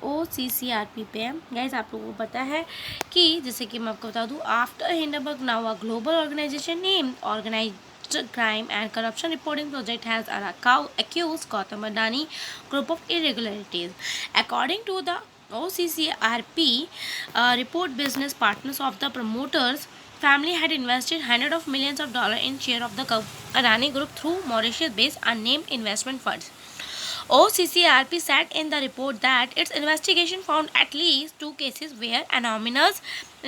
OCCRP पे guys. आप लोगों को पता है कि जैसे कि मैं आपको बता दूँ, after Hindenburg now a global organisation name organised crime and corruption reporting project has accused Gautam Adani group of irregularities. According to the OCCRP report, business partners of the promoters family had invested hundreds of millions of dollars in share of the Adani group through Mauritius-based unnamed investment funds. OCCRP said in the report that its investigation found at least 2 cases where anonymous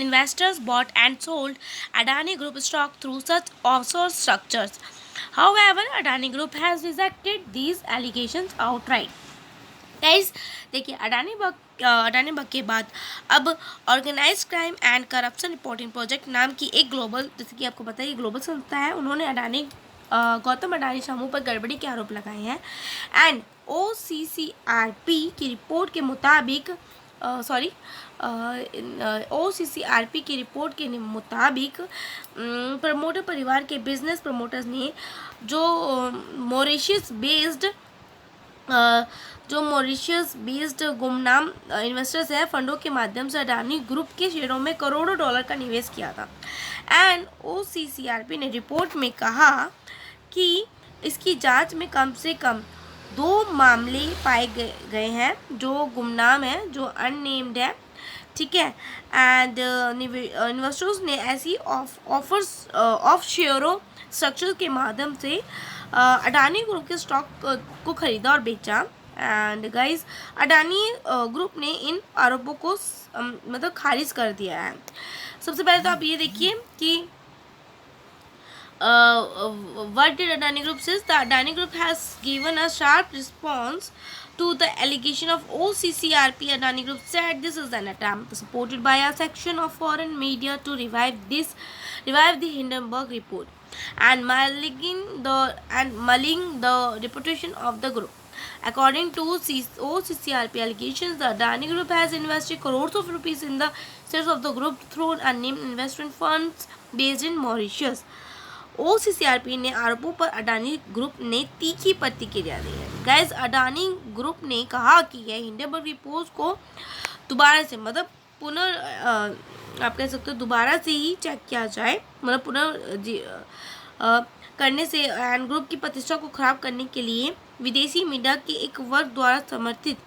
investors bought and sold Adani Group stock through such offshore structures. However, Adani Group has rejected these allegations outright. Guys देखिए, अडानी बग के बाद अब organise crime and corruption reporting project नाम की एक global, जैसे कि आपको पता है ये ग्लोबल संस्था है, उन्होंने गौतम अडानी समूह पर गड़बड़ी के आरोप लगाए हैं। एंड OCCRP की रिपोर्ट के मुताबिक OCCRP की रिपोर्ट के मुताबिक प्रमोटर परिवार के बिजनेस प्रमोटर्स ने जो मॉरिशस बेस्ड गुमनाम इन्वेस्टर्स है फंडों के माध्यम से अडानी ग्रुप के शेयरों में करोड़ों डॉलर का निवेश किया था। एंड OCCRP ने रिपोर्ट में कहा कि इसकी जांच में कम से कम 2 मामले पाए गए हैं जो गुमनाम है, जो अननेम्ड है, ठीक है। एंड इन्वेस्टर्स ने ऐसी ऑफ शेयरों स्ट्रक्चर के माध्यम से अडानी ग्रुप के स्टॉक को खरीदा और बेचा। एंड गाइस, अडानी ग्रुप ने इन आरोपों को मतलब खारिज कर दिया है। सबसे पहले तो आप ये देखिए कि what did Adani Group says? The Adani Group has given a sharp response to the allegation of OCCRP. Adani Group said this is an attempt supported by a section of foreign media to revive the Hindenburg report and mulling the reputation of the group. According to OCCRP allegations, the Adani Group has invested crores of rupees in the shares of the group through unnamed investment funds based in Mauritius. OCCRP ने आरोपों पर Adani group ने तीखी प्रतिक्रिया दी है। Guys, Adani group ने कहा कि यह हिंडनबर्ग रिपोर्ट को दोबारा से मतलब आप कह सकते हो दोबारा से ही चेक किया जाए, मतलब करने से एंड ग्रुप की प्रतिष्ठा को खराब करने के लिए विदेशी मीडिया के एक वर्ग द्वारा समर्थित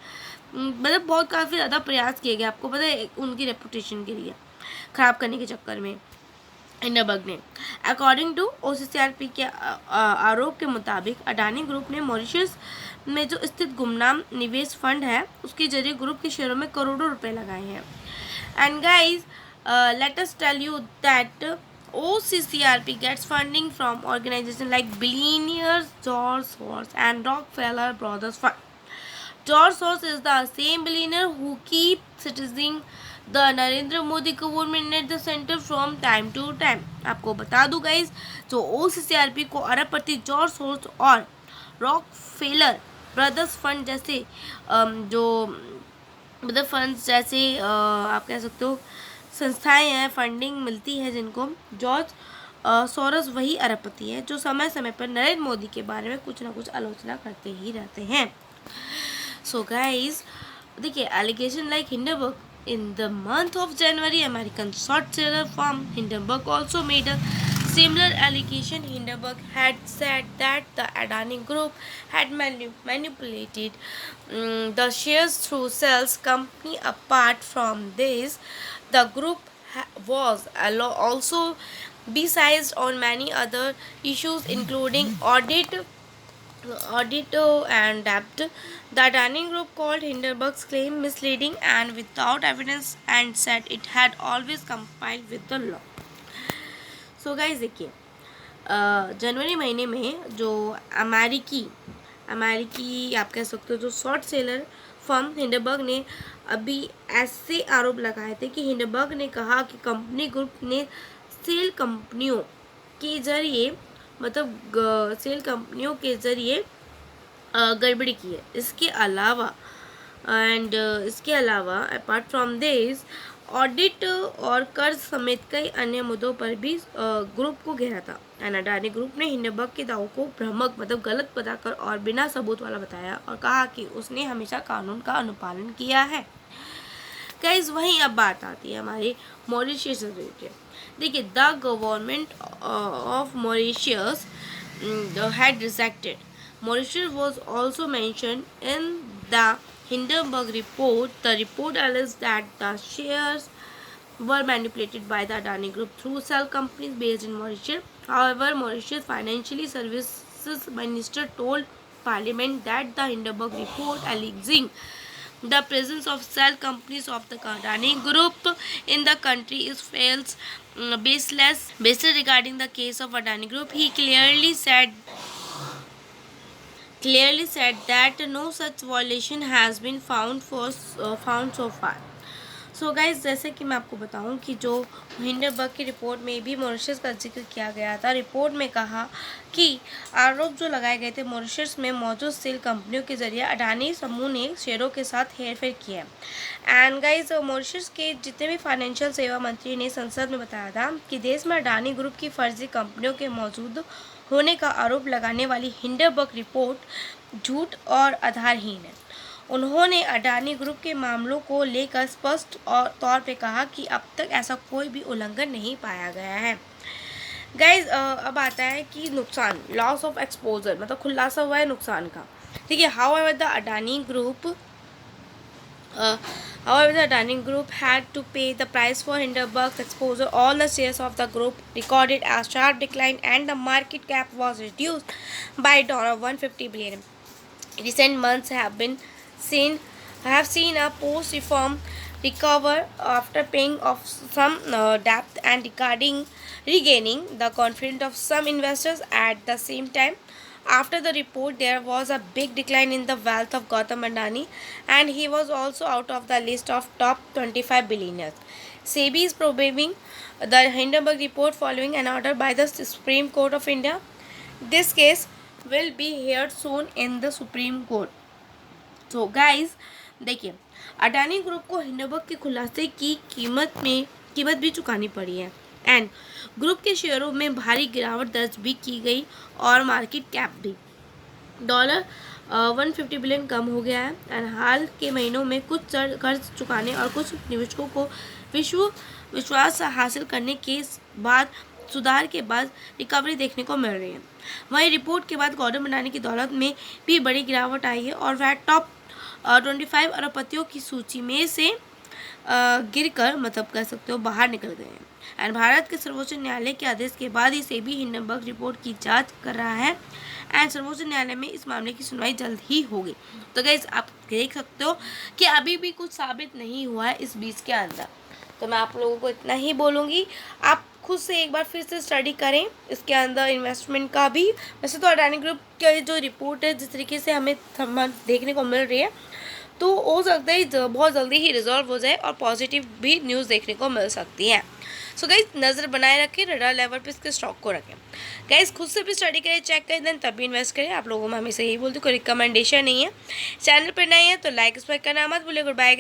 मतलब बहुत काफ़ी ज़्यादा प्रयास किए गए। आपको पता है, उनकी रेपुटेशन के लिए खराब करने के चक्कर में हिंडनबर्ग ने। अकॉर्डिंग टू OCCRP के आरोप के मुताबिक अडानी ग्रुप ने मॉरिशस में जो स्थित गुमनाम निवेश फंड है उसके जरिए ग्रुप के शेयरों में करोड़ों रुपए लगाए हैं। And guys, let us tell you that OCCRP gets funding from organizations like billionaires George Soros and Rockefeller Brothers Fund. George Soros is the same billionaire who keeps sitting the Narendra Modi government at the centre from time to time. आपको बता दूं guys, जो OCCRP को अरबपति George Soros और Rockefeller brothers fund जैसे जो मतलब फंड्स जैसे आप कह सकते हो संस्थाएं हैं, फंडिंग मिलती है जिनको, जॉर्ज सोरस वही अरबपति है जो समय समय पर नरेंद्र मोदी के बारे में कुछ ना कुछ आलोचना करते ही रहते हैं। सो गाइज देखिए, allegation like Hindenburg in the month of January, American short seller firm Hindenburg also made a similar allegation. Hindenburg had said that the Adani Group had manipulated the shares through sales company. Apart from this, the group was also besized on many other issues including audit and debt. The Adani Group called Hindenburg's claim misleading and without evidence and said it had always complied with the law. So guys देखिए, जनवरी महीने में जो अमेरिकी आप कह सकते हो जो शॉर्ट सेलर फर्म हिंडनबर्ग ने अभी ऐसे आरोप लगाए थे कि हिंडनबर्ग ने कहा कि कंपनी ग्रुप ने सेल कंपनियों के जरिए गड़बड़ी की है। इसके अलावा अपार्ट फ्रॉम दिस, ऑडिट और कर्ज समेत कई अन्य मुद्दों पर भी ग्रुप को घेरा था। एंड अडानी ग्रुप ने हिंडनबर्ग के दावों को भ्रामक मतलब गलत बताकर और बिना सबूत वाला बताया और कहा कि उसने हमेशा कानून का अनुपालन किया है। गाइस वहीं अब बात आती है हमारे मॉरिशियस से रिलेटेड। देखिए, the government of Mauritius had rejected. Mauritius was also mentioned in the Hindenburg report. The report alleged that the shares were manipulated by the Adani Group through shell companies based in Mauritius. However, Mauritius Financial Services Minister told Parliament that the Hindenburg report alleging the presence of shell companies of the Adani Group in the country is false, baseless. Based regarding the case of Adani Group, he clearly said that no such violation has been found so far. So guys, जैसे कि मैं आपको बताऊं कि जो Hindenburg की report में भी मॉरिशस का जिक्र किया गया था। रिपोर्ट में कहा कि आरोप जो लगाए गए थे मॉरिशस में मौजूद सेल कंपनियों के जरिए अडानी समूह ने शेयरों के साथ हेरफेर किया है। एंड गाइज, मॉरिशस के जितने भी फाइनेंशियल सेवा मंत्री ने संसद में बताया था कि देश में अडानी ग्रुप की फर्जी कंपनियों के मौजूद होने का आरोप लगाने वाली हिंडनबर्ग रिपोर्ट झूठ और आधारहीन है। उन्होंने अडानी ग्रुप के मामलों को लेकर स्पष्ट तौर पे कहा कि अब तक ऐसा कोई भी उल्लंघन नहीं पाया गया है। गाइज, अब आता है कि नुकसान, लॉस ऑफ एक्सपोजर, मतलब खुलासा हुआ है नुकसान का। ठीक है, however the Adani group had to pay the price for Hindenburg's exposure. All the shares of the group recorded a sharp decline and the market cap was reduced by $150 billion. Recent months have seen a post-reform recover after paying off some debt and regaining the confidence of some investors. At the same time, after the report, there was a big decline in the wealth of Gautam Adani, and he was also out of the list of top 25 billionaires. SEBI is probing the Hindenburg report following an order by the Supreme Court of India. This case will be heard soon in the Supreme Court. So guys, देखिए, Adani group को Hindenburg के खुलासे की कीमत भी चुकानी पड़ी है एंड ग्रुप के शेयरों में भारी गिरावट दर्ज भी की गई और मार्केट कैप भी $150 बिलियन कम हो गया है। एंड हाल के महीनों में कुछ कर्ज चुकाने और कुछ निवेशकों को विश्वास हासिल करने के बाद सुधार के बाद रिकवरी देखने को मिल रही है। वहीं रिपोर्ट के बाद गौतम अडानी की दौलत में भी बड़ी गिरावट आई है और वह टॉप 25 अरबपतियों की सूची में से गिरकर, मतलब कह सकते हो, बाहर निकल गए हैं। एंड भारत के सर्वोच्च न्यायालय के आदेश के बाद ही सेबी हिंडनबर्ग रिपोर्ट की जांच कर रहा है एंड सर्वोच्च न्यायालय में इस मामले की सुनवाई जल्द ही होगी। तो गाइस, आप देख सकते हो कि अभी भी कुछ साबित नहीं हुआ है इस बीच के अंदर। तो मैं आप लोगों को इतना ही बोलूँगी, आप खुद से एक बार फिर से स्टडी करें इसके अंदर इन्वेस्टमेंट का भी। वैसे तो अडानी ग्रुप की जो रिपोर्ट है जिस तरीके से हमें देखने को मिल रही है, तो हो सकता है बहुत जल्दी ही रिजॉल्व हो जाए और पॉजिटिव भी न्यूज़ देखने को मिल सकती है। सो गाइस, नज़र बनाए रखें, रडार लेवल पे इसके स्टॉक को रखें। गाइस, खुद से भी स्टडी करें, चेक करें, देन तभी इन्वेस्ट करें। आप लोगों में हमेशा यही बोलती, कोई रिकमेंडेशन नहीं है। चैनल पर नए हैं तो लाइक सब्सक्राइब करना मत भूलिए। Good bye.